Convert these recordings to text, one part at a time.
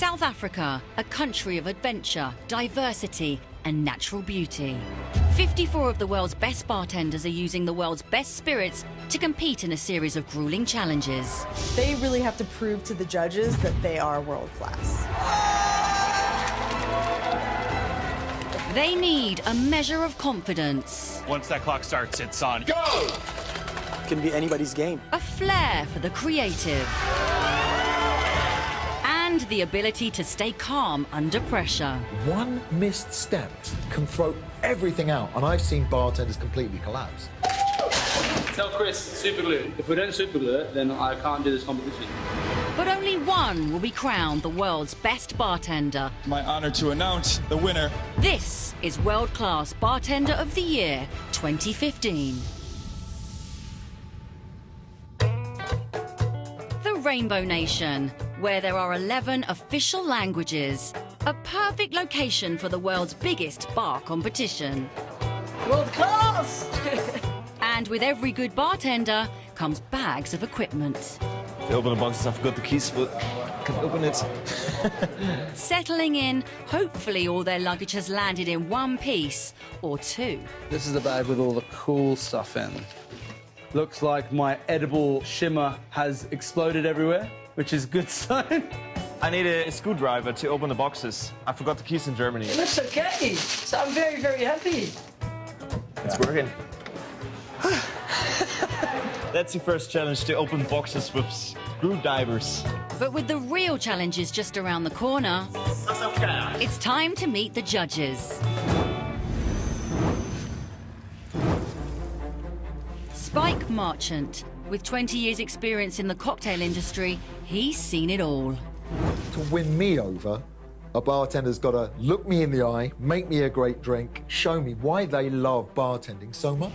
South Africa, a country of adventure, diversity and natural beauty. 54 of the world's best bartenders are using the world's best spirits to compete in a series of grueling challenges. They really have to prove to the judges that they are world class. They need a measure of confidence. Once that clock starts, it's on. Go! Can be anybody's game. A flair for the creative. And the ability to stay calm under pressure. One missed step can throw everything out, and I've seen bartenders completely collapse. Tell Chris, super glue. If we don't super glue it, then I can't do this competition. But only one will be crowned the world's best bartender. My honor to announce the winner. This is World Class Bartender of the Year 2015. The Rainbow Nation, where there are 11 official languages. A perfect location for the world's biggest bar competition. World class! And with every good bartender comes bags of equipment. To open the boxes, I forgot the keys, but I can open it. Settling in, hopefully all their luggage has landed in one piece or two. This is the bag with all the cool stuff in. Looks like my edible shimmer has exploded everywhere, which is a good sign. I need a screwdriver to open the boxes. I forgot the keys in Germany. That's okay. So I'm very, very happy. It's working. That's the first challenge, to open boxes with screwdrivers. But with the real challenges just around the corner, it's time to meet the judges. Spike Marchant, with 20 years' experience in the cocktail industry, he's seen it all. To win me over, a bartender's got to look me in the eye, make me a great drink, show me why they love bartending so much.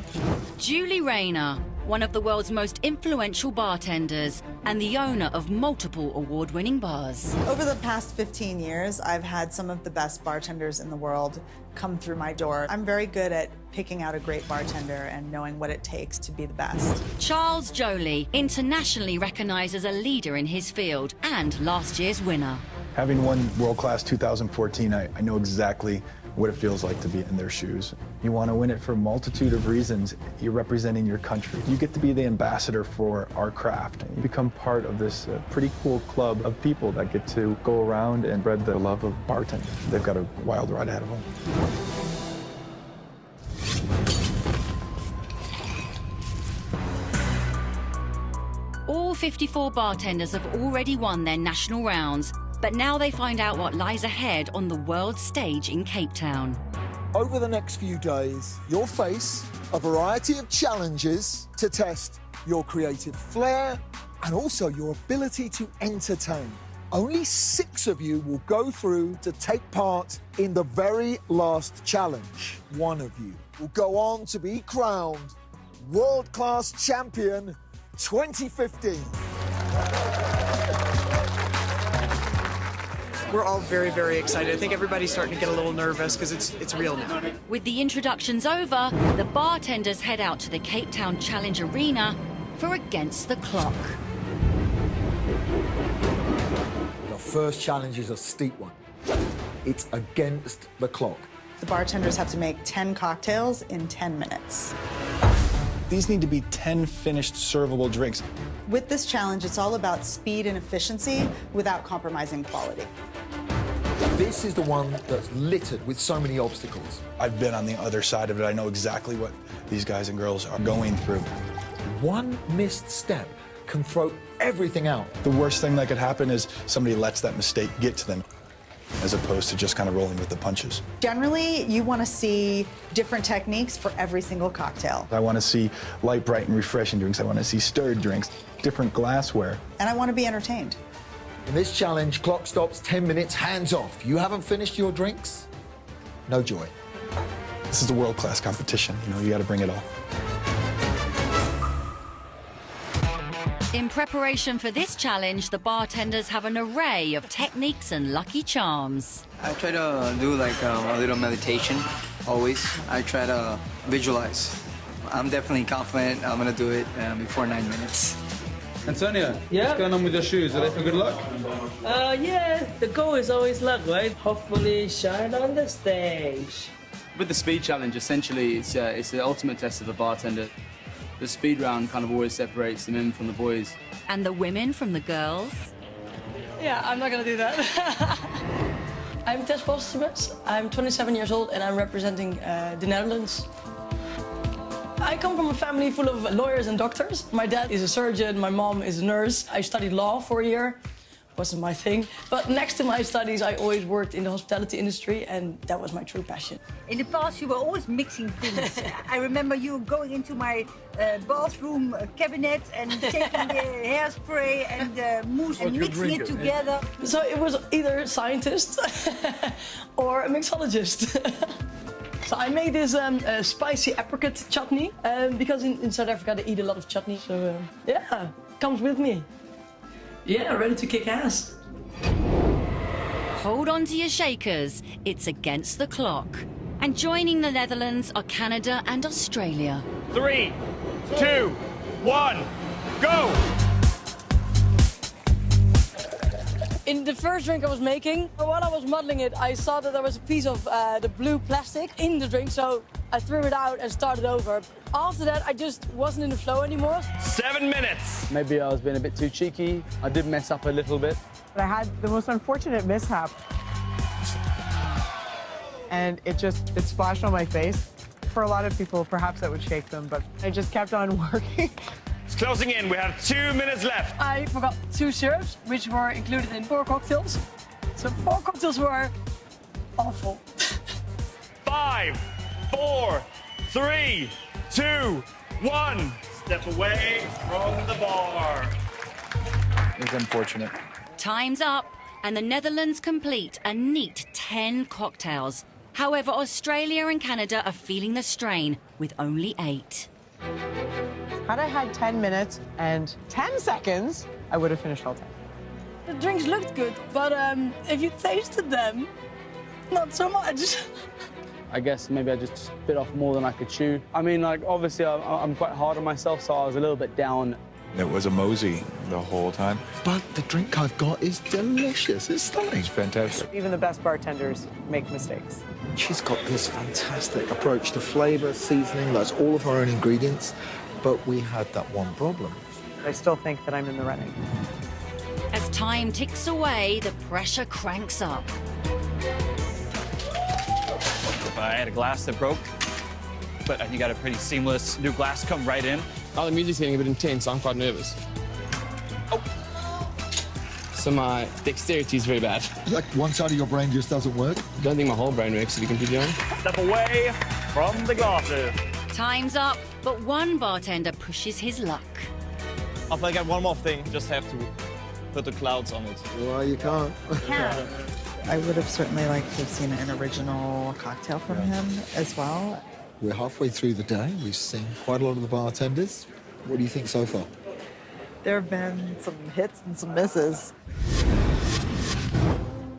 Julie Rayner, one of the world's most influential bartenders and the owner of multiple award-winning bars. Over the past 15 years, I've had some of the best bartenders in the world come through my door. I'm very good at picking out a great bartender and knowing what it takes to be the best. Charles Joly, internationally recognized as a leader in his field and last year's winner. Having won World Class 2014, I know exactly what it feels like to be in their shoes. You want to win it for a multitude of reasons. You're representing your country. You get to be the ambassador for our craft. You become part of this pretty cool club of people that get to go around and spread the love of bartending. They've got a wild ride ahead of them. All 54 bartenders have already won their national rounds, but now they find out what lies ahead on the world stage in Cape Town. Over the next few days, you'll face a variety of challenges to test your creative flair and also your ability to entertain. Only 6 of you will go through to take part in the very last challenge. 1 of you will go on to be crowned World Class Champion 2015. We're all very, very excited. I think everybody's starting to get a little nervous because it's real now. With the introductions over, the bartenders head out to the Cape Town Challenge Arena for Against the Clock. The first challenge is a steep one. It's against the clock. The bartenders have to make 10 cocktails in 10 minutes. These need to be 10 finished servable drinks. With this challenge, it's all about speed and efficiency without compromising quality. This is the one that's littered with so many obstacles. I've been on the other side of it. I know exactly what these guys and girls are going through. One missed step can throw everything out. The worst thing that could happen is somebody lets that mistake get to them, as opposed to just kind of rolling with the punches. Generally, you want to see different techniques for every single cocktail. I want to see light, bright, and refreshing drinks. I want to see stirred drinks, different glassware. And I want to be entertained. In this challenge, clock stops, 10 minutes, hands off. You haven't finished your drinks? No joy. This is a world-class competition. You know, you got to bring it all. In preparation for this challenge, the bartenders have an array of techniques and lucky charms. I try to do like a little meditation, always. I try to visualize. I'm definitely confident I'm gonna do it before 9 minutes. Antonio, Yeah? what's going on with your shoes? Are they for good luck? Yeah, the goal is always luck, right? Hopefully shine on the stage. With the speed challenge, essentially, it's the ultimate test of a bartender. The speed round kind of always separates the men from the boys. And the women from the girls. Yeah, I'm not gonna do that. I'm Tess Postumus. I'm 27 years old and I'm representing the Netherlands. I come from a family full of lawyers and doctors. My dad is a surgeon, my mom is a nurse. I studied law for a year. Wasn't my thing. But next to my studies, I always worked in the hospitality industry, and that was my true passion. In the past, you were always mixing things. I remember you going into my bathroom cabinet and taking the hairspray and the mousse and mixing it together. So it was either a scientist or a mixologist. So I made this spicy apricot chutney because in South Africa they eat a lot of chutney. So yeah, comes with me. Yeah, ready to kick ass. Hold on to your shakers. It's against the clock. And joining the Netherlands are Canada and Australia. 3, 2, 1, go! In the first drink I was making, while I was modeling it, I saw that there was a piece of the blue plastic in the drink, so I threw it out and started over. After that, I just wasn't in the flow anymore. 7 minutes. Maybe I was being a bit too cheeky. I did mess up a little bit. I had the most unfortunate mishap. And it splashed on my face. For a lot of people, perhaps that would shake them, but I just kept on working. It's closing in. We have 2 minutes left. I forgot 2 syrups, which were included in 4 cocktails. So 4 cocktails were awful. 5, 4, 3, 2, 1. Step away from the bar. It was unfortunate. Time's up, and the Netherlands complete a neat 10 cocktails. However, Australia and Canada are feeling the strain with only 8. Had I had 10 minutes and 10 seconds, I would have finished all 10. The drinks looked good, but if you tasted them, not so much. I guess maybe I just bit off more than I could chew. I mean, like, obviously, I'm quite hard on myself, so I was a little bit down. It was a mosey the whole time. But the drink I've got is delicious. It's stunning. It's fantastic. Even the best bartenders make mistakes. She's got this fantastic approach to flavor, seasoning. That's all of her own ingredients. But we had that one problem. I still think that I'm in the running. As time ticks away, the pressure cranks up. I had a glass that broke, but you got a pretty seamless new glass come right in. Oh, the music's getting a bit intense. I'm quite nervous. Oh. So my dexterity is very bad. Like one side of your brain just doesn't work? I don't think my whole brain works, to be completely honest. Step away from the glasses. Time's up, but one bartender pushes his luck. If I get one more thing, just have to put the clouds on it. Well, you can't. I would have certainly liked to have seen an original cocktail from him as well. We're halfway through the day. We've seen quite a lot of the bartenders. What do you think so far? There have been some hits and some misses.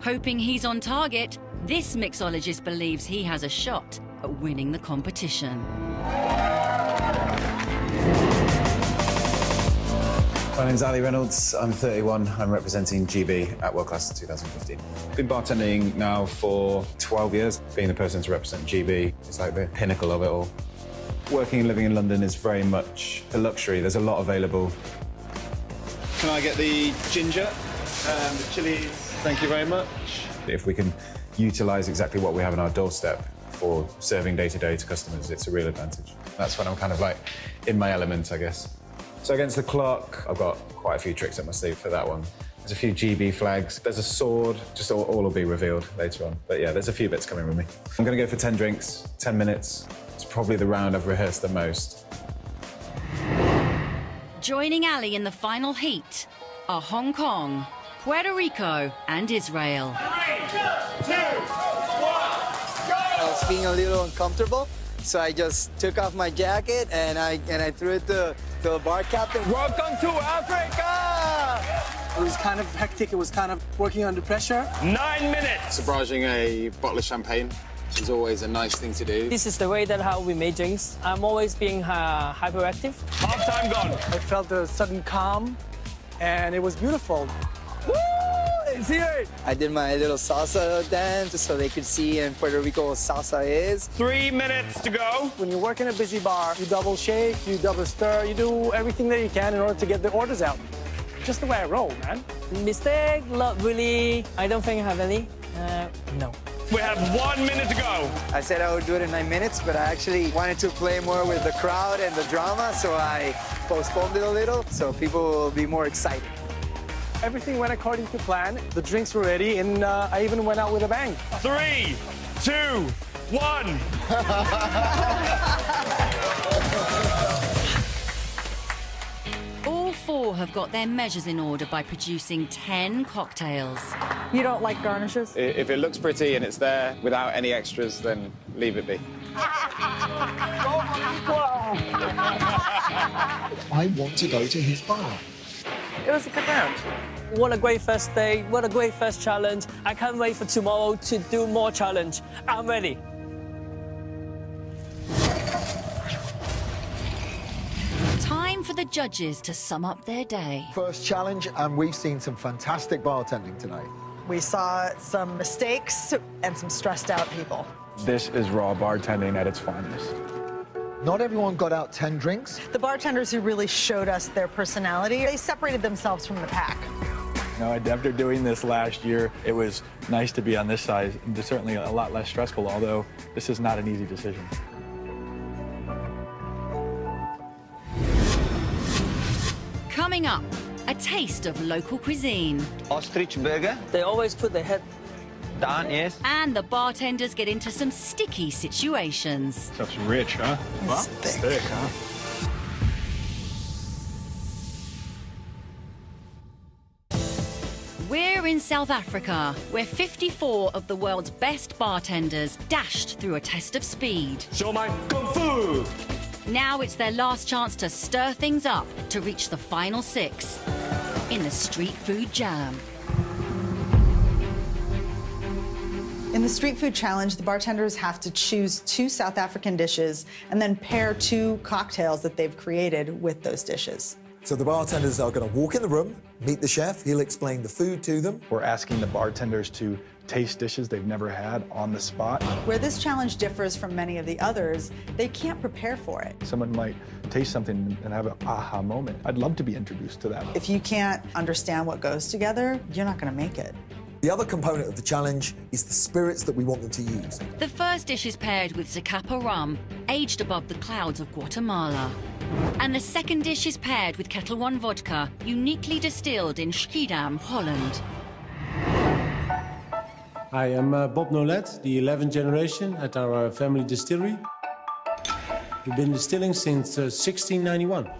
Hoping he's on target, this mixologist believes he has a shot at winning the competition. My name's Ali Reynolds, I'm 31, I'm representing GB at World Class 2015. Been bartending now for 12 years. Being the person to represent GB is like the pinnacle of it all. Working and living in London is very much a luxury. There's a lot available. Can I get the ginger and the chilies? Thank you very much. If we can utilise exactly what we have on our doorstep for serving day-to-day to customers, it's a real advantage. That's when I'm kind of like in my element, I guess. So against the clock, I've got quite a few tricks up my sleeve for that one. There's a few GB flags. There's a sword. Just all will be revealed later on. But yeah, there's a few bits coming with me. I'm going to go for 10 drinks, 10 minutes. It's probably the round I've rehearsed the most. Joining Ali in the final heat are Hong Kong, Puerto Rico and Israel. 3, 2, 1, go! I was feeling a little uncomfortable, so I just took off my jacket and I threw it to the bar captain. Welcome to Africa! It was kind of hectic. It was kind of working under pressure. 9 minutes! Barraging a bottle of champagne is always a nice thing to do. This is the way that how we make drinks. I'm always being hyperactive. Half time gone. I felt a sudden calm and it was beautiful. Woo! It's here! I did my little salsa dance so they could see in Puerto Rico what salsa is. 3 minutes to go. When you work in a busy bar, you double shake, you double stir, you do everything that you can in order to get the orders out. Just the way I roll, man. Mistake, not really. I don't think I have any. No. We have 1 minute to go. I said I would do it in 9 minutes, but I actually wanted to play more with the crowd and the drama, so I postponed it a little so people will be more excited. Everything went according to plan. The drinks were ready, and I even went out with a bang. 3, 2, 1. All four have got their measures in order by producing 10 cocktails. You don't like garnishes? If it looks pretty and it's there without any extras, then leave it be. I want to go to his bar. It was a good round. What a great first day. What a great first challenge. I can't wait for tomorrow to do more challenge. I'm ready. Time for the judges to sum up their day. First challenge, and we've seen some fantastic bartending today. We saw some mistakes and some stressed out people. This is raw bartending at its finest. Not everyone got out 10 drinks. The bartenders who really showed us their personality, they separated themselves from the pack. You know, after doing this last year, it was nice to be on this side. It's certainly a lot less stressful, although this is not an easy decision. Coming up, a taste of local cuisine. Ostrich burger. They always put their head down, yes. And the bartenders get into some sticky situations. Stuff's rich, huh? Well, thick, huh? We're in South Africa, where 54 of the world's best bartenders dashed through a test of speed. Show my kung fu. Now it's their last chance to stir things up to reach the final 6 in the street food jam. In the street food challenge, the bartenders have to choose 2 South African dishes and then pair 2 cocktails that they've created with those dishes. So the bartenders are going to walk in the room, meet the chef, he'll explain the food to them. We're asking the bartenders to taste dishes they've never had on the spot. Where this challenge differs from many of the others, they can't prepare for it. Someone might taste something and have an aha moment. I'd love to be introduced to that. If you can't understand what goes together, you're not going to make it. The other component of the challenge is the spirits that we want them to use. The first dish is paired with Zacapa rum, aged above the clouds of Guatemala. And the second dish is paired with Ketel One vodka, uniquely distilled in Schiedam, Holland. I am Bob Nolet, the 11th generation at our family distillery. We've been distilling since 1691.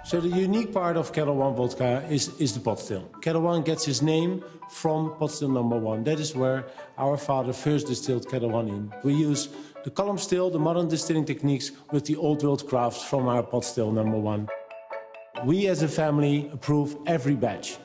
So the unique part of Ketel One vodka is the pot still. Ketel One gets its name from pot still number 1. That is where our father first distilled Ketel One in. We use the column still, the modern distilling techniques, with the old world crafts from our pot still number 1. We as a family approve every batch.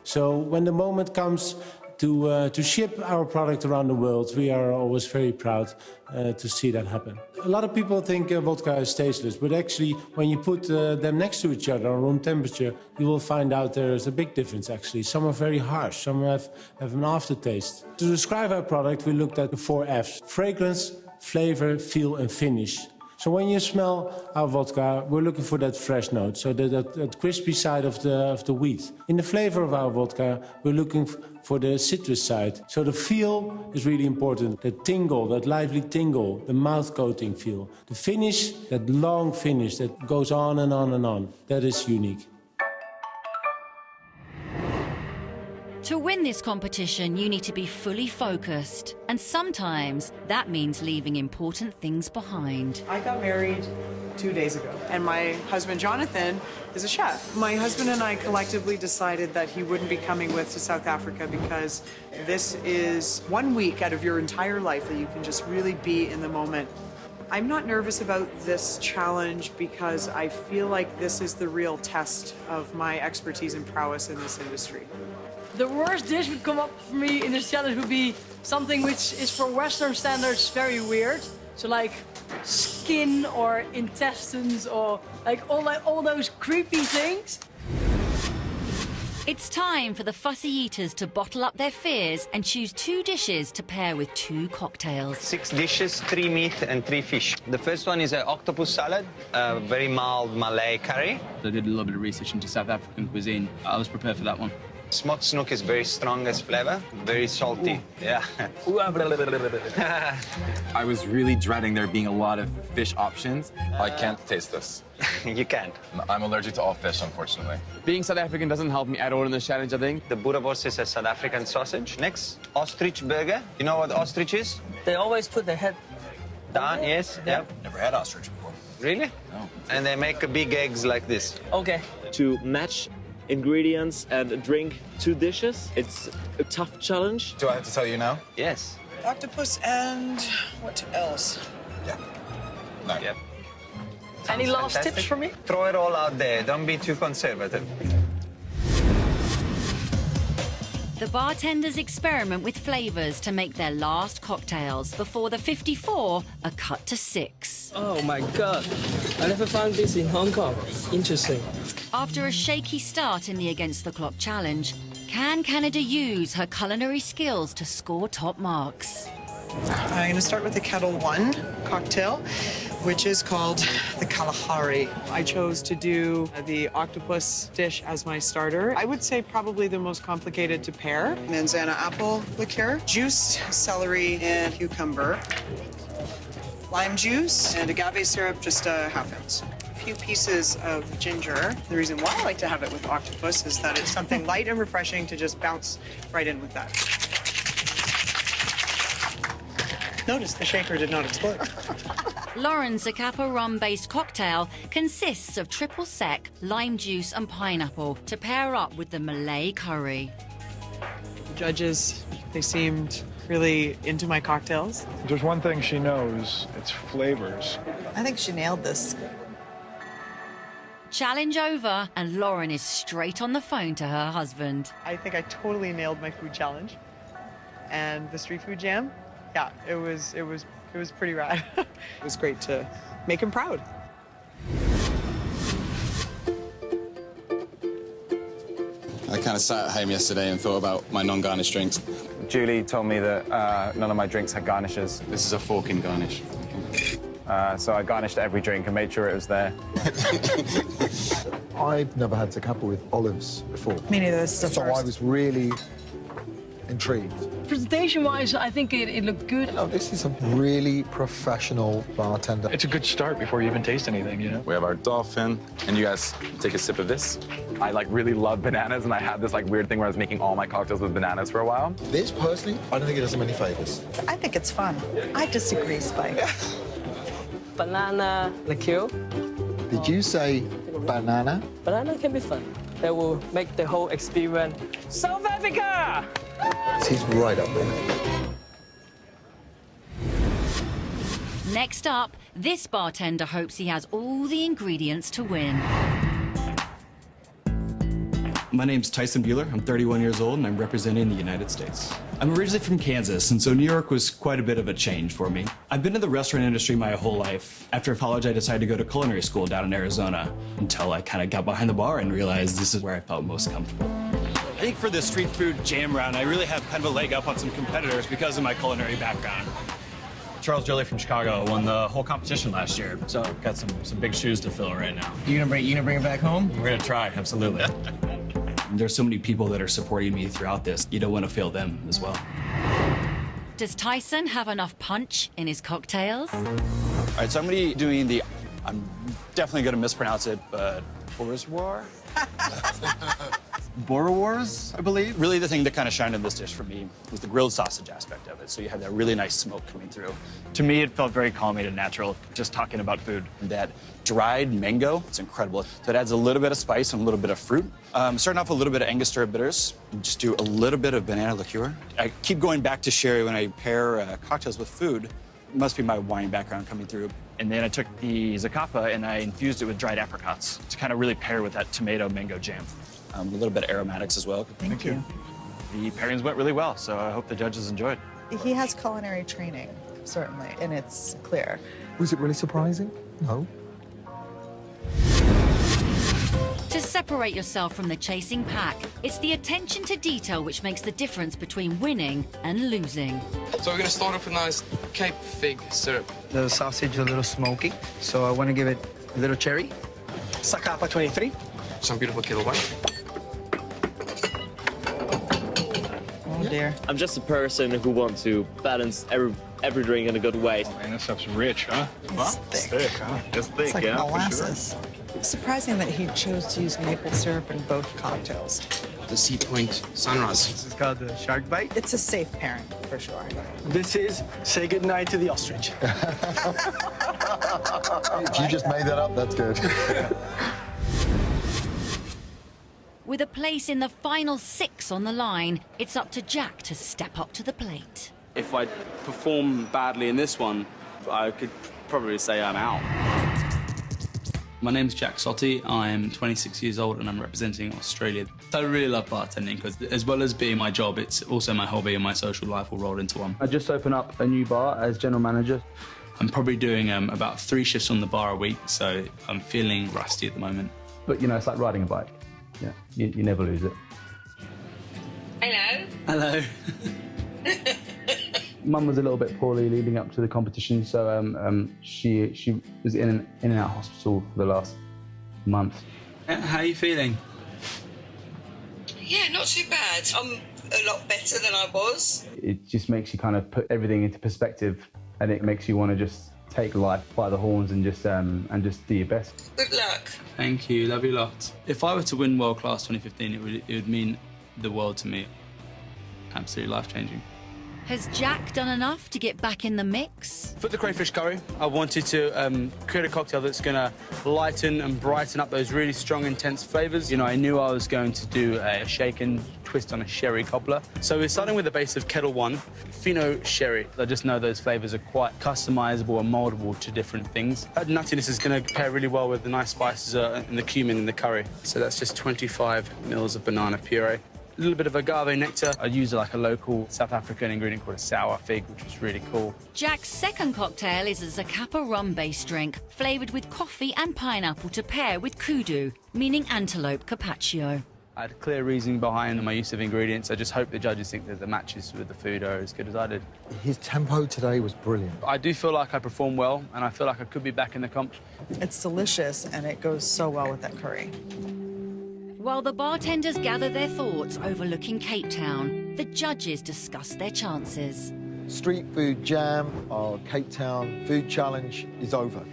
So when the moment comes to ship our product around the world, we are always very proud to see that happen. A lot of people think vodka is tasteless, but actually when you put them next to each other on room temperature, you will find out there is a big difference actually. Some are very harsh, some have an aftertaste. To describe our product, we looked at the 4 Fs: fragrance, flavor, feel and finish. So when you smell our vodka, we're looking for that fresh note, so that crispy side of the wheat. In the flavor of our vodka, we're looking for the citrus side. So the feel is really important. The tingle, that lively tingle, the mouth coating feel. The finish, that long finish that goes on and on and on. That is unique. To win this competition, you need to be fully focused. And sometimes that means leaving important things behind. I got married 2 days ago, and my husband, Jonathan, is a chef. My husband and I collectively decided that he wouldn't be coming with to South Africa because this is 1 week out of your entire life that you can just really be in the moment. I'm not nervous about this challenge because I feel like this is the real test of my expertise and prowess in this industry. The worst dish would come up for me in this challenge would be something which is for Western standards very weird. So like skin or intestines or like all those creepy things. It's time for the fussy eaters to bottle up their fears and choose 2 dishes to pair with 2 cocktails. 6 dishes, 3 meat and 3 fish. The first one is an octopus salad, a very mild Malay curry. I did a little bit of research into South African cuisine. I was prepared for that one. Smoked snook is very strong as flavor, very salty. Yeah. I was really dreading there being a lot of fish options. I can't taste this. You can't. I'm allergic to all fish, unfortunately. Being South African doesn't help me at all in this challenge, I think. The boerewors is a South African sausage. Next, ostrich burger. You know what ostrich is? They always put their head down. Yes, yeah. Never had ostrich before. Really? No. And they make big eggs like this. Okay. To match ingredients and drink 2 dishes, it's a tough challenge. Do I have to tell you now? Yes. Octopus and what else? Yeah. No. Yep. Any last Fantastic. tips for me? Throw it all out there. Don't be too conservative. The bartenders experiment with flavours to make their last cocktails before the 54 are cut to 6. Oh my God, I never found this in Hong Kong. Interesting. After a shaky start in the Against the Clock challenge, can Canada use her culinary skills to score top marks? I'm going to start with the Kettle One cocktail, which is called the Kalahari. I chose to do the octopus dish as my starter. I would say probably the most complicated to pair. Manzana apple liqueur, juice, celery, and cucumber, lime juice, and agave syrup, just a ½ ounce. A few pieces of ginger. The reason why I like to have it with octopus is that it's something light and refreshing to just bounce right in with that. Notice the shaker did not explode. Lauren's Zacapa rum-based cocktail consists of triple sec, lime juice and pineapple to pair up with the Malay curry. The judges, they seemed really into my cocktails. If there's one thing she knows, it's flavors. I think she nailed this. Challenge over, and Lauren is straight on the phone to her husband. I think I totally nailed my food challenge. And the street food jam, yeah, it was pretty rad. It was great to make him proud. I kind of sat at home yesterday and thought about my non-garnish drinks. Julie told me that none of my drinks had garnishes. This is a fork and garnish. So I garnished every drink and made sure it was there. I've never had Zacapa with olives before. Me neither, this is the So first. I was really intrigued. Presentation-wise, I think it looked good. No, this is a really professional bartender. It's a good start before you even taste anything, you know? We have our dolphin, and you guys take a sip of this. I really love bananas, and I had this weird thing where I was making all my cocktails with bananas for a while. This, personally, I don't think it does them any favors. I think it's fun. I disagree, Spike. Banana liqueur. Did you say banana? Banana can be fun. That will make the whole experience. South Africa! He's right up there. Next up, this bartender hopes he has all the ingredients to win. My name's Tyson Bueller. I'm 31 years old, and I'm representing the United States. I'm originally from Kansas, and so New York was quite a bit of a change for me. I've been in the restaurant industry my whole life. After college, I decided to go to culinary school down in Arizona until I kind of got behind the bar and realized this is where I felt most comfortable. I think for the street food jam round, I really have kind of a leg up on some competitors because of my culinary background. Charles Jolie from Chicago won the whole competition last year, so I've got some big shoes to fill right now. You gonna bring it back home? We're gonna try, absolutely. There's so many people that are supporting me throughout this. You don't want to fail them as well. Does Tyson have enough punch in his cocktails? All right, so I'm gonna be doing the, I'm definitely gonna mispronounce it, but bourgeois? Boerewors, I believe. Really the thing that kind of shined in this dish for me was the grilled sausage aspect of it. So you had that really nice smoke coming through. To me, it felt very calming and natural, just talking about food. That dried mango, it's incredible. So it adds a little bit of spice and a little bit of fruit. Starting off with a little bit of Angostura bitters. Just do a little bit of banana liqueur. I keep going back to sherry when I pair cocktails with food. It must be my wine background coming through. And then I took the Zacapa and I infused it with dried apricots to kind of really pair with that tomato mango jam. A little bit of aromatics as well. Thank you. The pairings went really well, so I hope the judges enjoyed. He has culinary training, certainly, and it's clear. Was it really surprising? No. To separate yourself from the chasing pack. It's the attention to detail which makes the difference between winning and losing. So we're going to start off with nice Cape fig syrup. The sausage is a little smoky, so I want to give it a little cherry. Zacapa 23. Some beautiful kettle wine. Oh dear. I'm just a person who wants to balance every drink in a good way. Oh, man, this stuff's rich, huh? It's thick. Huh? It's thick, It's like yeah, molasses. for sure. It's surprising that he chose to use maple syrup in both cocktails. The Sea Point Sunrise. This is called the shark bite. It's a safe pairing, for sure. This is say goodnight to the ostrich. If you just made that up, that's good. With a place in the final 6 on the line, it's up to Jack to step up to the plate. If I perform badly in this one, I could probably say I'm out. My name's Jack Sotti. I'm 26 years old and I'm representing Australia. I really love bartending because as well as being my job, it's also my hobby and my social life all rolled into one. I just opened up a new bar as general manager. I'm probably doing about 3 shifts on the bar a week, so I'm feeling rusty at the moment. But, you know, it's like riding a bike. Yeah, you never lose it. Hello. Hello. Mum was a little bit poorly leading up to the competition, so she was in and out of hospital for the last month. How are you feeling? Yeah, not too bad. I'm a lot better than I was. It just makes you kind of put everything into perspective, and it makes you want to just take life by the horns and just do your best. Good luck. Thank you, love you lots. If I were to win World Class 2015, it would mean the world to me. Absolutely life-changing. Has Jack done enough to get back in the mix? For the crayfish curry, I wanted to create a cocktail that's going to lighten and brighten up those really strong, intense flavours. You know, I knew I was going to do a shaken twist on a sherry cobbler. So we're starting with a base of Kettle One, Fino Sherry. I just know those flavours are quite customisable and mouldable to different things. That nuttiness is going to pair really well with the nice spices and the cumin in the curry. So that's just 25 mils of banana puree. A little bit of agave nectar. I used like a local South African ingredient called a sour fig, which was really cool. Jack's second cocktail is a Zacapa rum-based drink, flavoured with coffee and pineapple to pair with kudu, meaning antelope carpaccio. I had clear reasoning behind my use of ingredients. I just hope the judges think that the matches with the food are as good as I did. His tempo today was brilliant. I do feel like I performed well, and I feel like I could be back in the comp. It's delicious, and it goes so well with that curry. While the bartenders gather their thoughts overlooking Cape Town, the judges discuss their chances. Street Food Jam, our Cape Town food challenge, is over.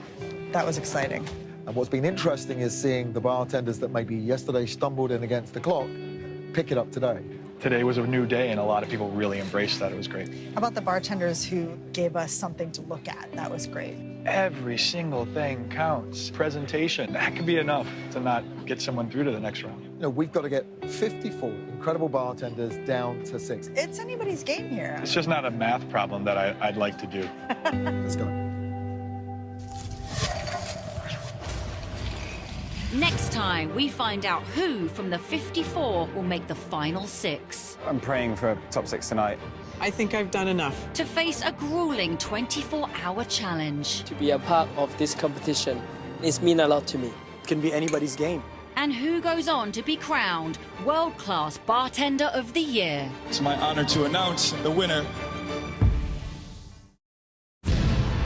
That was exciting. And what's been interesting is seeing the bartenders that maybe yesterday stumbled in against the clock pick it up today. Today was a new day, and a lot of people really embraced that. It was great. How about the bartenders who gave us something to look at? That was great. Every single thing counts. Presentation, that could be enough to not get someone through to the next round. You know, we've got to get 54 incredible bartenders down to 6. It's anybody's game here. It's just not a math problem that I'd like to do. Let's go. Next time, we find out who from the 54 will make the final 6. I'm praying for a top 6 tonight. I think I've done enough. To face a grueling 24-hour challenge. To be a part of this competition, it means a lot to me. It can be anybody's game. And who goes on to be crowned World-Class Bartender of the Year? It's my honor to announce the winner.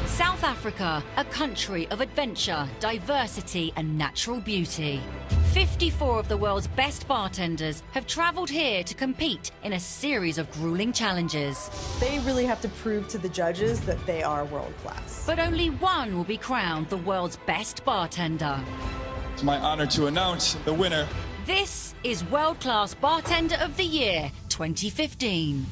South Africa, a country of adventure, diversity and natural beauty. 54 of the world's best bartenders have travelled here to compete in a series of grueling challenges. They really have to prove to the judges that they are world-class. But only one will be crowned the world's best bartender. It's my honor to announce the winner. This is World-Class Bartender of the Year 2015.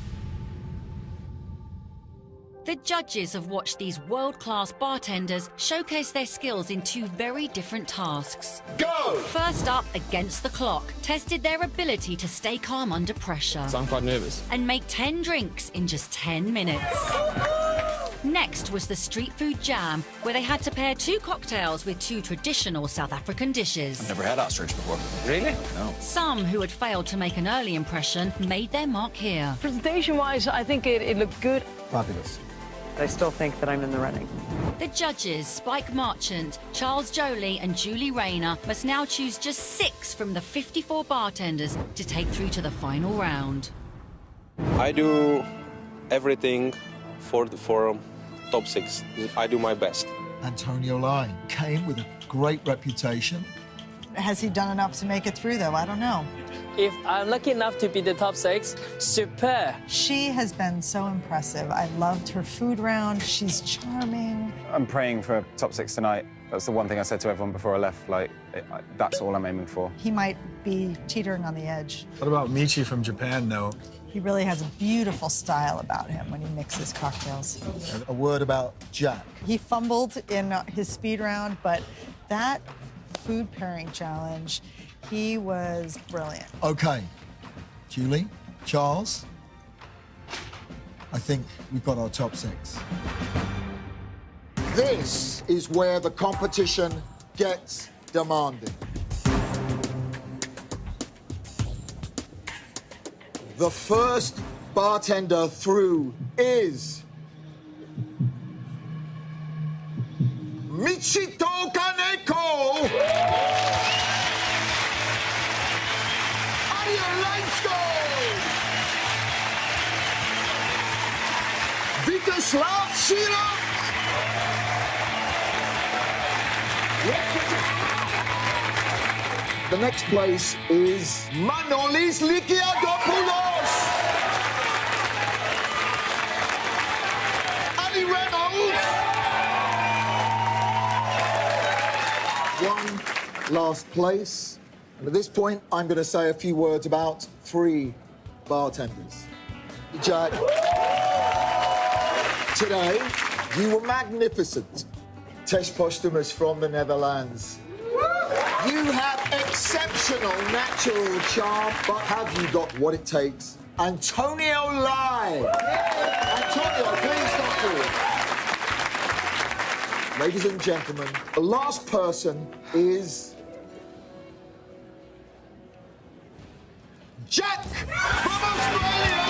The judges have watched these world-class bartenders showcase their skills in 2 very different tasks. Go! First up, against the clock, tested their ability to stay calm under pressure. So I'm quite nervous. And make 10 drinks in just 10 minutes. Next was the Street Food Jam, where they had to pair 2 cocktails with 2 traditional South African dishes. Never had ostrich before. Really? No. Some who had failed to make an early impression made their mark here. Presentation-wise, I think it looked good. Fabulous. I still think that I'm in the running. The judges, Spike Marchant, Charles Jolie and Julie Rayner, must now choose just 6 from the 54 bartenders to take through to the final round. I do everything for top 6. I do my best. Antonio Lai came with a great reputation. Has he done enough to make it through, though? I don't know. If I'm lucky enough to be the top 6, super. She has been so impressive. I loved her food round. She's charming. I'm praying for top 6 tonight. That's the one thing I said to everyone before I left. Like, that's all I'm aiming for. He might be teetering on the edge. What about Michi from Japan, though? He really has a beautiful style about him when he mixes cocktails. A word about Jack. He fumbled in his speed round, but that food pairing challenge, he was brilliant. Okay, Julie, Charles, I think we've got our top 6. This is where the competition gets demanding. The first bartender through is Michito Kaneko! Vyacheslav Shira! The next place is Manolis Likiadopoulos! Ali Reynolds! One last place. And at this point, I'm going to say a few words about 3 bartenders. Jack, today, you were magnificent. Tesh Postumus from the Netherlands. You have exceptional natural charm, but have you got what it takes? Antonio Lai. Antonio, please come forward. Ladies and gentlemen, the last person is Jack from Australia.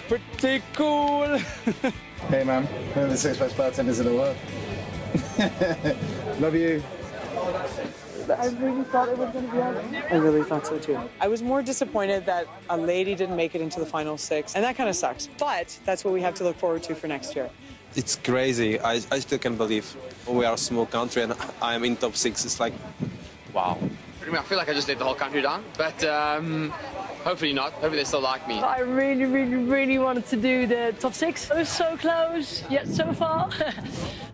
Pretty cool. Hey, man. One of the 6 best bartenders in the world. Love you. I really thought it was going to be hard. I really thought so, too. I was more disappointed that a lady didn't make it into the final 6, and that kind of sucks. But that's what we have to look forward to for next year. It's crazy. I still can't believe we are a small country and I'm in top 6. It's like, wow. I feel like I just let the whole country down, but hopefully not. Hopefully they still like me. I really, really, really wanted to do the top 6. It was so close, yet so far.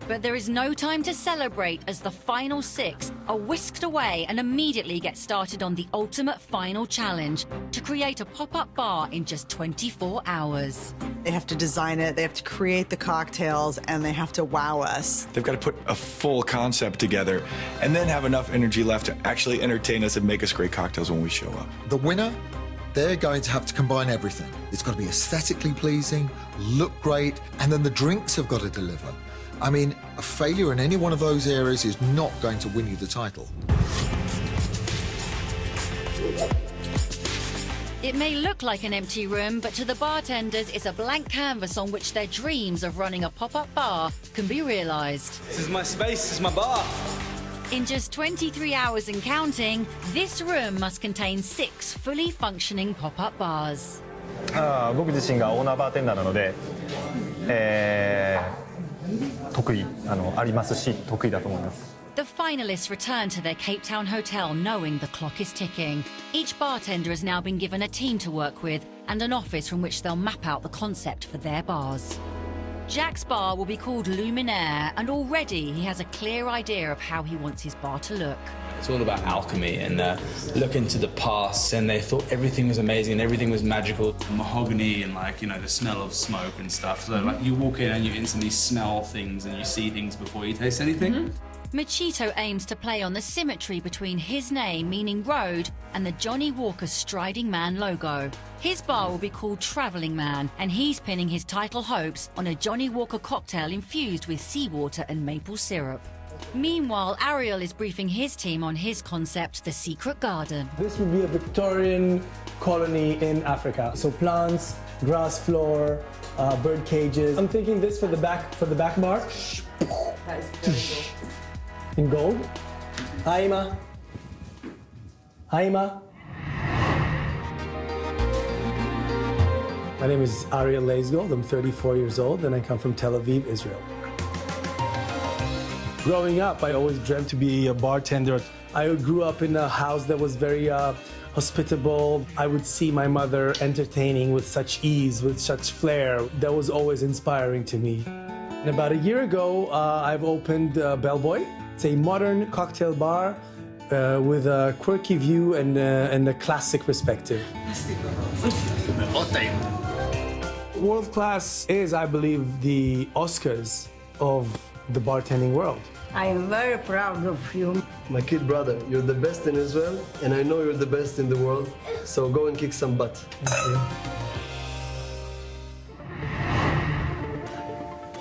But there is no time to celebrate as the final 6 are whisked away and immediately get started on the ultimate final challenge to create a pop-up bar in just 24 hours. They have to design it, they have to create the cocktails, and they have to wow us. They've got to put a full concept together and then have enough energy left to actually entertain us and make us great cocktails when we show up. The winner, they're going to have to combine everything. It's got to be aesthetically pleasing, look great, and then the drinks have got to deliver. I mean, a failure in any one of those areas is not going to win you the title. It may look like an empty room, but to the bartenders, it's a blank canvas on which their dreams of running a pop-up bar can be realised. This is my space, this is my bar. In just 23 hours and counting, this room must contain 6 fully functioning pop-up bars. 僕自身がオーナーバーテンダーなので、ありますし得意だと思います。 The finalists return to their Cape Town hotel knowing the clock is ticking. Each bartender has now been given a team to work with and an office from which they'll map out the concept for their bars. Jack's bar will be called Luminaire, and already he has a clear idea of how he wants his bar to look. It's all about alchemy and looking to the past, and they thought everything was amazing and everything was magical. Mahogany and the smell of smoke and stuff. So you walk in and you instantly smell things and you see things before you taste anything. Machito aims to play on the symmetry between his name, meaning road, and the Johnny Walker Striding Man logo. His bar will be called Travelling Man, and he's pinning his title hopes on a Johnny Walker cocktail infused with seawater and maple syrup. Meanwhile, Ariel is briefing his team on his concept, The Secret Garden. This would be a Victorian colony in Africa. So plants, grass floor, bird cages. I'm thinking this for the back bar. That is very cool. In gold. Hi, Ima. Hi, Ima. My name is Ariel Leisgold. I'm 34 years old and I come from Tel Aviv, Israel. Growing up, I always dreamt to be a bartender. I grew up in a house that was very hospitable. I would see my mother entertaining with such ease, with such flair. That was always inspiring to me. And about a year ago, I've opened Bellboy. It's a modern cocktail bar with a quirky view and a classic perspective. World class is, I believe, the Oscars of the bartending world. I am very proud of you. My kid brother, you're the best in Israel, and I know you're the best in the world, so go and kick some butt.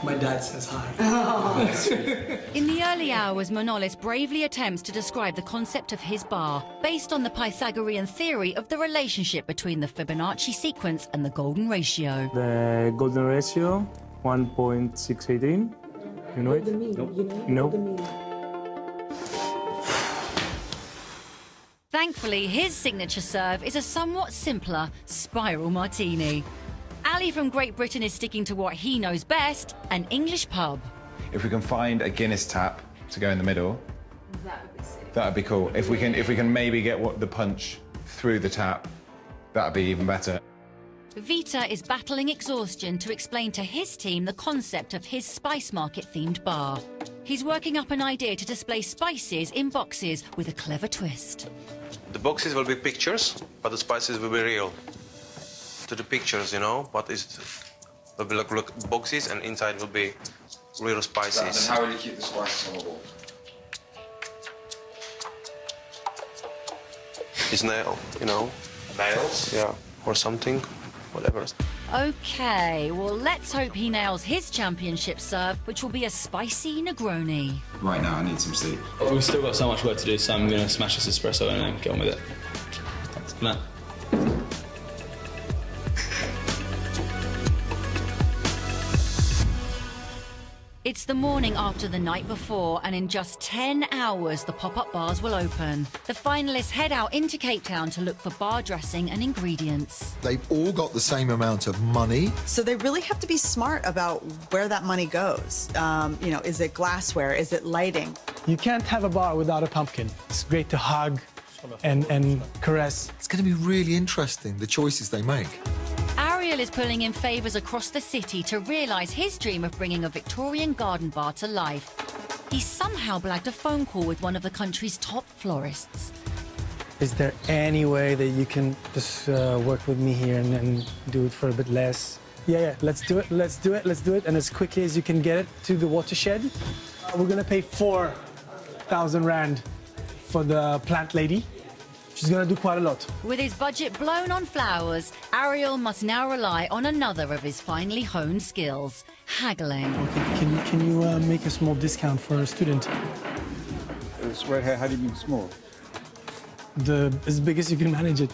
My dad says hi. In the early hours, Manolis bravely attempts to describe the concept of his bar, based on the Pythagorean theory of the relationship between the Fibonacci sequence and the golden ratio. The golden ratio, 1.618. You know it? No. Thankfully, his signature serve is a somewhat simpler spiral martini. Ali from Great Britain is sticking to what he knows best, an English pub. If we can find a Guinness tap to go in the middle, that would be cool. If we can maybe get the punch through the tap, that would be even better. Vita is battling exhaustion to explain to his team the concept of his Spice Market-themed bar. He's working up an idea to display spices in boxes with a clever twist. The boxes will be pictures, but the spices will be real. To the pictures, you know, but will be like boxes, and inside will be real spices. And how will you keep the spices on the wall? It's nail, you know. Nails? Yeah, or something. Whatever. Okay, well, let's hope he nails his championship serve, which will be a spicy Negroni. Right now, I need some sleep. We've still got so much work to do, so I'm going to smash this espresso and then get on with it. That's the plan. It's the morning after the night before, and in just 10 hours, the pop-up bars will open. The finalists head out into Cape Town to look for bar dressing and ingredients. They've all got the same amount of money. So they really have to be smart about where that money goes. You know, is it glassware? Is it lighting? You can't have a bar without a pumpkin. It's great to hug and caress. It's going to be really interesting, the choices they make. Ariel is pulling in favours across the city to realise his dream of bringing a Victorian garden bar to life. He somehow blagged a phone call with one of the country's top florists. Is there any way that you can just work with me here and do it for a bit less? Yeah, let's do it. And as quickly as you can get it to the watershed. We're gonna pay 4,000 Rand for the plant lady. She's gonna do quite a lot. With his budget blown on flowers, Ariel must now rely on another of his finely honed skills, haggling. Okay, can you make a small discount for a student? It's right here. How do you mean small? As big as you can manage it.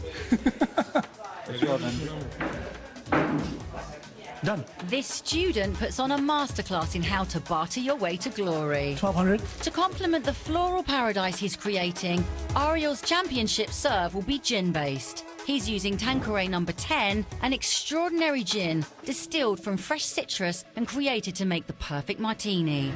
Done. This student puts on a masterclass in how to barter your way to glory. 1,200. To complement the floral paradise he's creating, Ariel's championship serve will be gin-based. He's using Tanqueray No. 10, an extraordinary gin distilled from fresh citrus and created to make the perfect martini.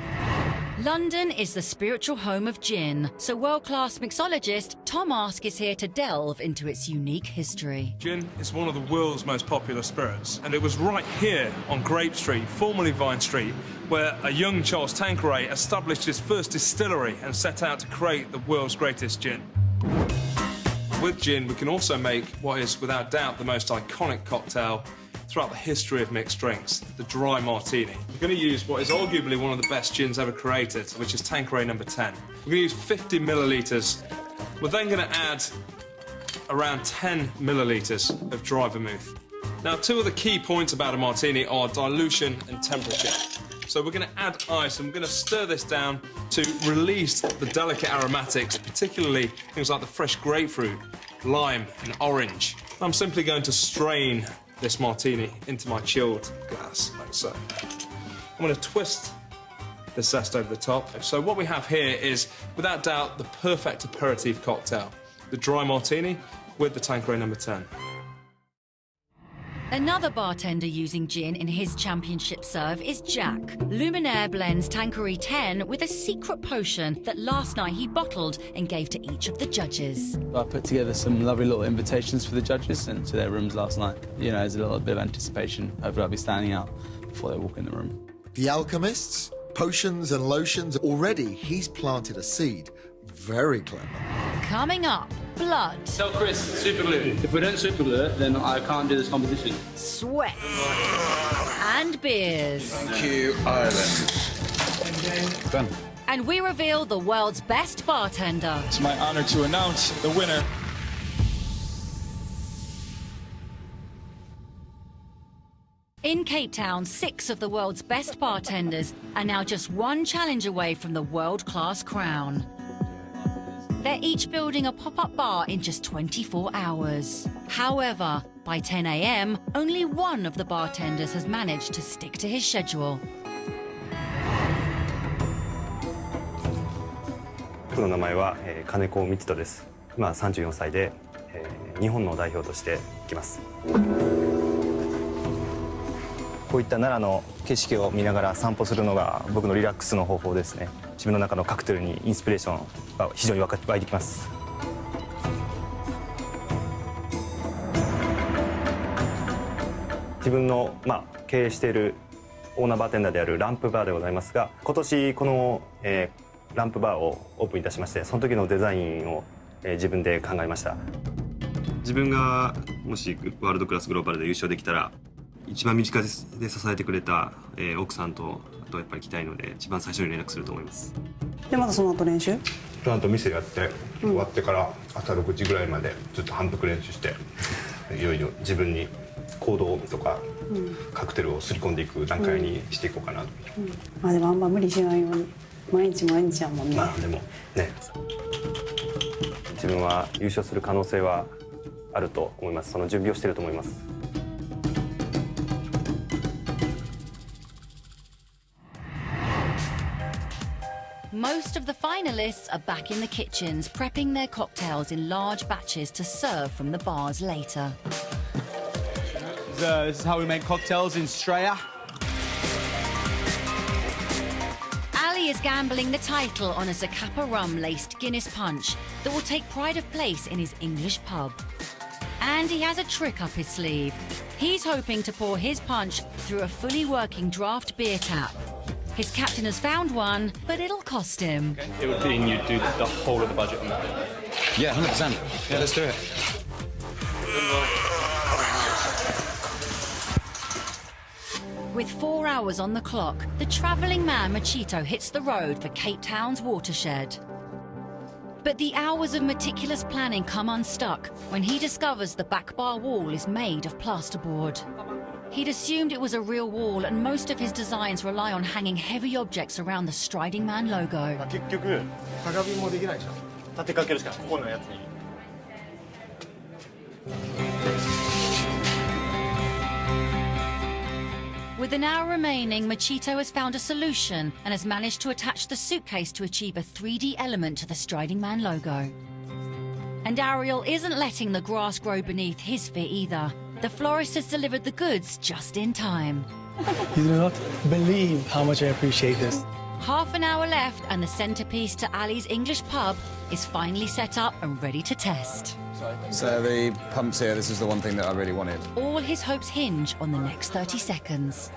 London is the spiritual home of gin, so world-class mixologist Tom Ask is here to delve into its unique history. Gin is one of the world's most popular spirits, and it was right here on Grape Street, formerly Vine Street, where a young Charles Tanqueray established his first distillery and set out to create the world's greatest gin. With gin, we can also make what is, without doubt, the most iconic cocktail throughout the history of mixed drinks, the dry martini. We're going to use what is arguably one of the best gins ever created, which is Tanqueray No. 10. We're going to use 50 millilitres. We're then going to add around 10 millilitres of dry vermouth. Now, two of the key points about a martini are dilution and temperature. So we're going to add ice and we're going to stir this down to release the delicate aromatics, particularly things like the fresh grapefruit, lime and orange. I'm simply going to strain this martini into my chilled glass, like so. I'm going to twist the zest over the top. So what we have here is, without doubt, the perfect aperitif cocktail. The dry martini with the Tanqueray No. 10. Another bartender using gin in his championship serve is Jack. Luminaire blends Tanqueray 10 with a secret potion that last night he bottled and gave to each of the judges. I put together some lovely little invitations for the judges sent to their rooms last night. You know, there's a little bit of anticipation of I'll be standing out before they walk in the room. The alchemists, potions and lotions, already he's planted a seed. Very clever. Coming up, blood. Tell Chris, super glue. If we don't super glue it, then I can't do this competition. Sweat. And beers. Thank you, Ireland. Done. And we reveal the world's best bartender. It's my honour to announce the winner. In Cape Town, 6 of the world's best bartenders are now just one challenge away from the world-class crown. They're each building a pop-up bar in just 24 hours. However, by 10 a.m., only one of the bartenders has managed to stick to his schedule. 僕の名前は金子光人です。今34歳で日本の代表として来ます。こういった奈良の景色を見ながら散歩するのが僕のリラックスの方法ですね。自分の中のカクテルにインスピレーションが非常に湧いてきます。自分の経営しているオーナーバーテンダーであるランプバーでございますが、今年このランプバーをオープンいたしまして、その時のデザインを自分で考えました。自分がもしワールドクラスグローバルで優勝できたら、一番身近で支えてくれた奥さんとあとやっぱり来たいので、一番最初に連絡すると思います。でまたその後練習？その後店やって終わってから朝6時ぐらいまでずっと反復練習して、いよいよ自分に行動とかカクテルをすり込んでいく段階にしていこうかなと。でもあんま無理しないように毎日やもんね。でもね、自分は優勝する可能性はあると思います。その準備をしていると思います。Most of the finalists are back in the kitchens, prepping their cocktails in large batches to serve from the bars later. This is how we make cocktails in Straya. Ali is gambling the title on a Zacapa rum-laced Guinness punch that will take pride of place in his English pub. And he has a trick up his sleeve. He's hoping to pour his punch through a fully working draft beer tap. His captain has found one, but it'll cost him. It would mean you'd do the whole of the budget on that. Yeah, 100%. Yeah, let's do it. With 4 hours on the clock, the travelling man Machito hits the road for Cape Town's watershed. But the hours of meticulous planning come unstuck when he discovers the back bar wall is made of plasterboard. He'd assumed it was a real wall, and most of his designs rely on hanging heavy objects around the Striding Man logo. 結局鏡もできないじゃん。立てかけるしかここのやつに。With an hour remaining, Machito has found a solution and has managed to attach the suitcase to achieve a 3D element to the Striding Man logo. And Ariel isn't letting the grass grow beneath his feet either. The florist has delivered the goods just in time. You do not believe how much I appreciate this. Half an hour left and the centrepiece to Ali's English pub is finally set up and ready to test. So the pumps here, this is the one thing that I really wanted. All his hopes hinge on the next 30 seconds.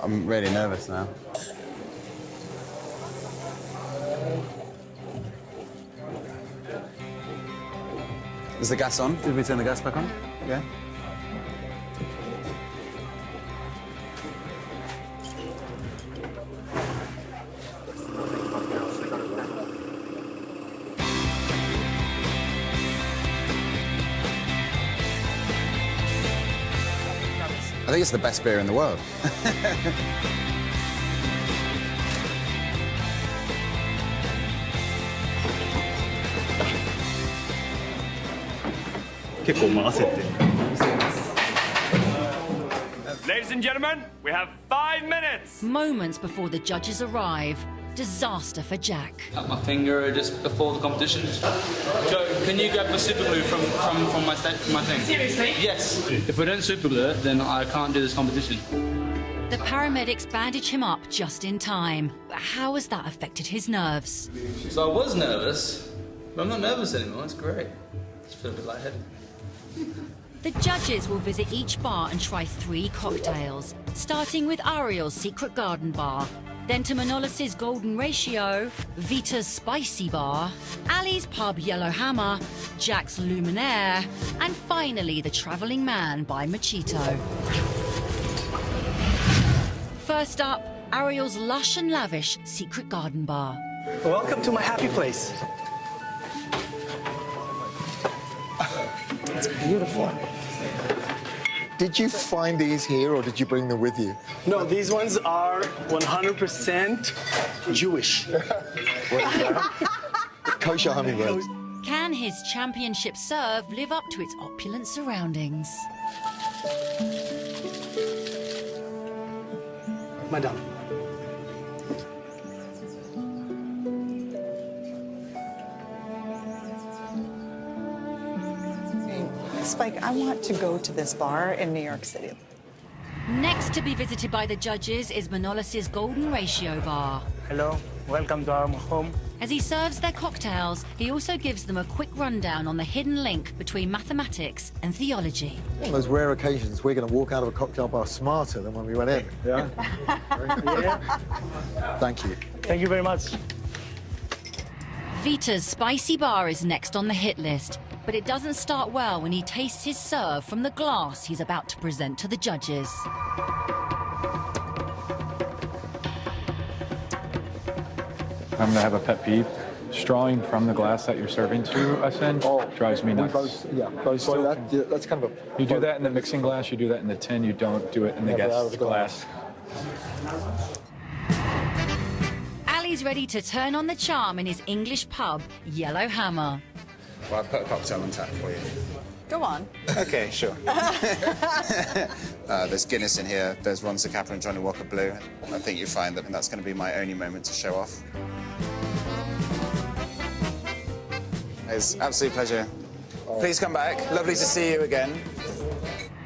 I'm really nervous now. Is the gas on? Did we turn the gas back on? Yeah. I think it's the best beer in the world. 結構焦って。Ladies and gentlemen, we have 5 minutes. Moments before the judges arrive, disaster for Jack. Cut my finger just before the competition. Joe, can you grab the super glue from my thing? Seriously? Yes. If we don't super glue it, then I can't do this competition. The paramedics bandage him up just in time. How has that affected his nerves? So I was nervous, but I'm not nervous anymore. It's great. I just feel a bit lightheaded. The judges will visit each bar and try 3 cocktails, starting with Ariel's Secret Garden Bar, then to Manolis's Golden Ratio, Vita's Spicy Bar, Ali's Pub Yellow Hammer, Jack's Luminaire, and finally the Travelling Man by Machito. First up, Ariel's lush and lavish Secret Garden Bar. Welcome to my happy place. It's beautiful. Did you find these here or did you bring them with you? No, these ones are 100% Jewish. Kosher hummingbirds. Can his championship serve live up to its opulent surroundings? Madame. Spike, I want to go to this bar in New York City. Next to be visited by the judges is Manolis's Golden Ratio Bar. Hello, welcome to our home. As he serves their cocktails, he also gives them a quick rundown on the hidden link between mathematics and theology. On those rare occasions, we're going to walk out of a cocktail bar smarter than when we went in. Yeah? Thank you. Thank you very much. Vita's Spicy Bar is next on the hit list, but it doesn't start well when he tastes his serve from the glass he's about to present to the judges. I'm gonna have a pet peeve. Strawing from the glass that you're serving to us in drives me nuts. Both that's kind of a... You do that in the mixing glass, you do that in the tin, you don't do it in the glass. Ali's ready to turn on the charm in his English pub, Yellow Hammer. Well, I've put a cocktail on tap for you. Go on. Okay, sure. There's Guinness in here, there's Ron Zacapa and Johnny Walker Blue. I think you find that that's going to be my only moment to show off. It's an absolute pleasure. Please come back. Lovely to see you again.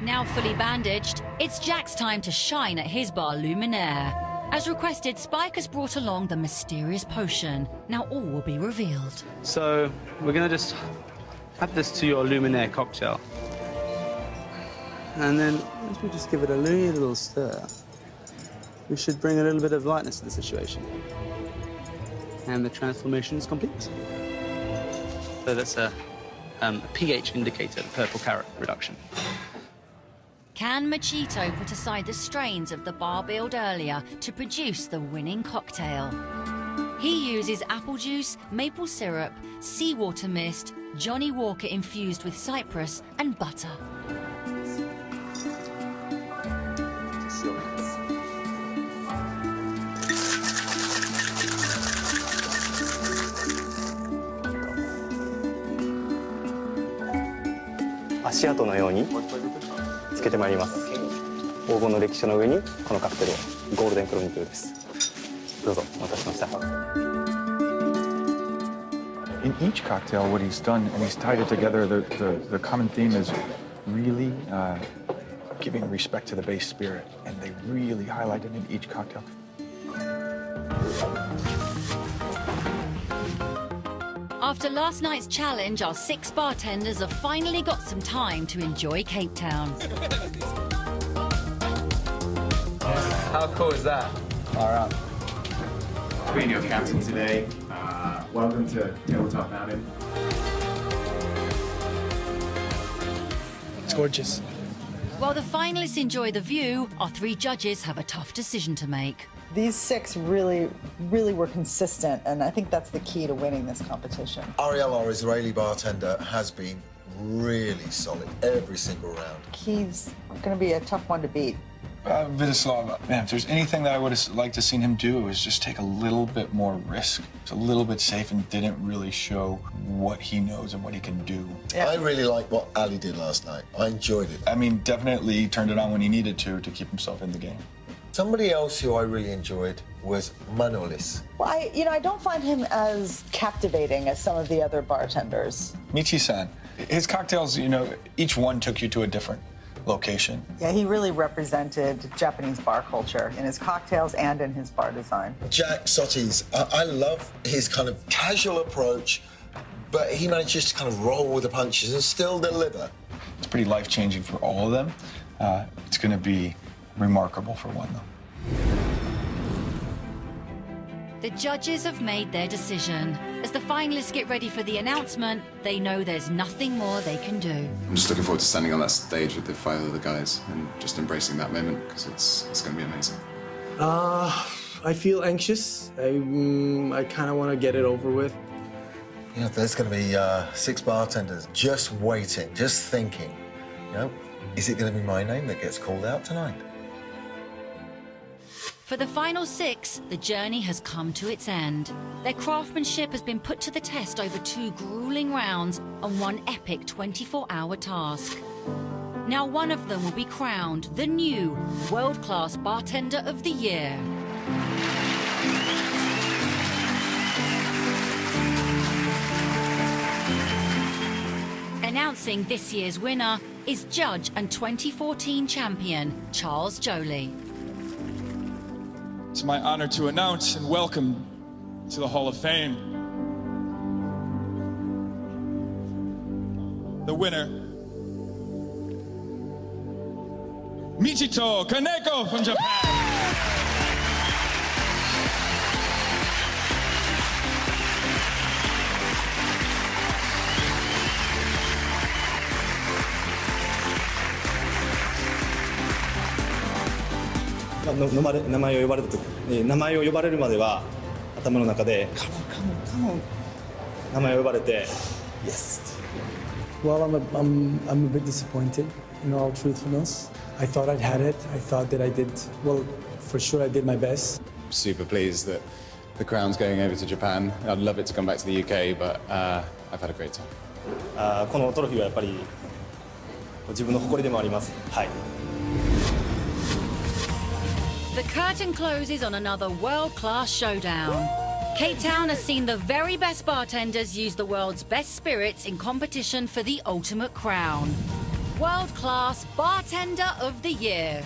Now fully bandaged, it's Jack's time to shine at his bar Luminaire. As requested, Spike has brought along the mysterious potion. Now all will be revealed. So we're going to just add this to your Luminaire cocktail. And then once we just give it a little stir, we should bring a little bit of lightness to the situation. And the transformation is complete. So that's a pH indicator, purple carrot reduction. Can Machito put aside the strains of the bar build earlier to produce the winning cocktail? He uses apple juice, maple syrup, seawater mist, Johnny Walker infused with cypress, and butter.足跡のようにつけてまいります。黄金の歴史の上にこのカクテルをゴールデンクロニクルです。どうぞお待たせしました。In each cocktail, what he's done, and he's tied it together, the common theme is really giving respect to the base spirit, and they really highlight it in each cocktail. After last night's challenge, our 6 bartenders have finally got some time to enjoy Cape Town. How cool is that? All right. Being your captain today, welcome to Tabletop Mountain. It's gorgeous. While the finalists enjoy the view, our 3 judges have a tough decision to make. These 6 really were consistent, and I think that's the key to winning this competition. Ariel, our Israeli bartender, has been really solid every single round. He's going to be a tough one to beat. Vidislava, man, if there's anything that I would have liked to seen him do, it was just take a little bit more risk. It's a little bit safe and didn't really show what he knows and what he can do. Yeah. I really liked what Ali did last night. I enjoyed it. I mean, definitely turned it on when he needed to keep himself in the game. Somebody else who I really enjoyed was Manolis. Well, I don't find him as captivating as some of the other bartenders. Michi-san, his cocktails, each one took you to a different location. Yeah, he really represented Japanese bar culture in his cocktails and in his bar design. Jack Sotti's, I love his kind of casual approach, but he manages to kind of roll with the punches and still deliver. It's pretty life-changing for all of them. It's going to be remarkable for one, though. The judges have made their decision. As the finalists get ready for the announcement, they know there's nothing more they can do. I'm just looking forward to standing on that stage with the 5 other guys and just embracing that moment because it's going to be amazing. I feel anxious. I kind of want to get it over with. There's going to be 6 bartenders just waiting, just thinking, is it going to be my name that gets called out tonight? For the final 6, the journey has come to its end. Their craftsmanship has been put to the test over 2 grueling rounds and 1 epic 24-hour task. Now one of them will be crowned the new World-Class Bartender of the Year. Announcing this year's winner is judge and 2014 champion, Charles Joly. It's my honor to announce and welcome to the Hall of Fame the winner, Michito Kaneko from Japan.名前を呼ばれるまでは頭の中で名前を呼ばれて Yes. Well, I'm a bit disappointed, in all truthfulness. I thought I'd had it. I thought that I did, well, for sure I did my best. Super pleased that the crown's going over to Japan. I'd love it to come back to the UK, but I've had a great time. このトロフィーはやっぱり自分の誇りでもあります。はい。The curtain closes on another world-class showdown. Cape Town has seen the very best bartenders use the world's best spirits in competition for the ultimate crown. World-Class Bartender of the Year.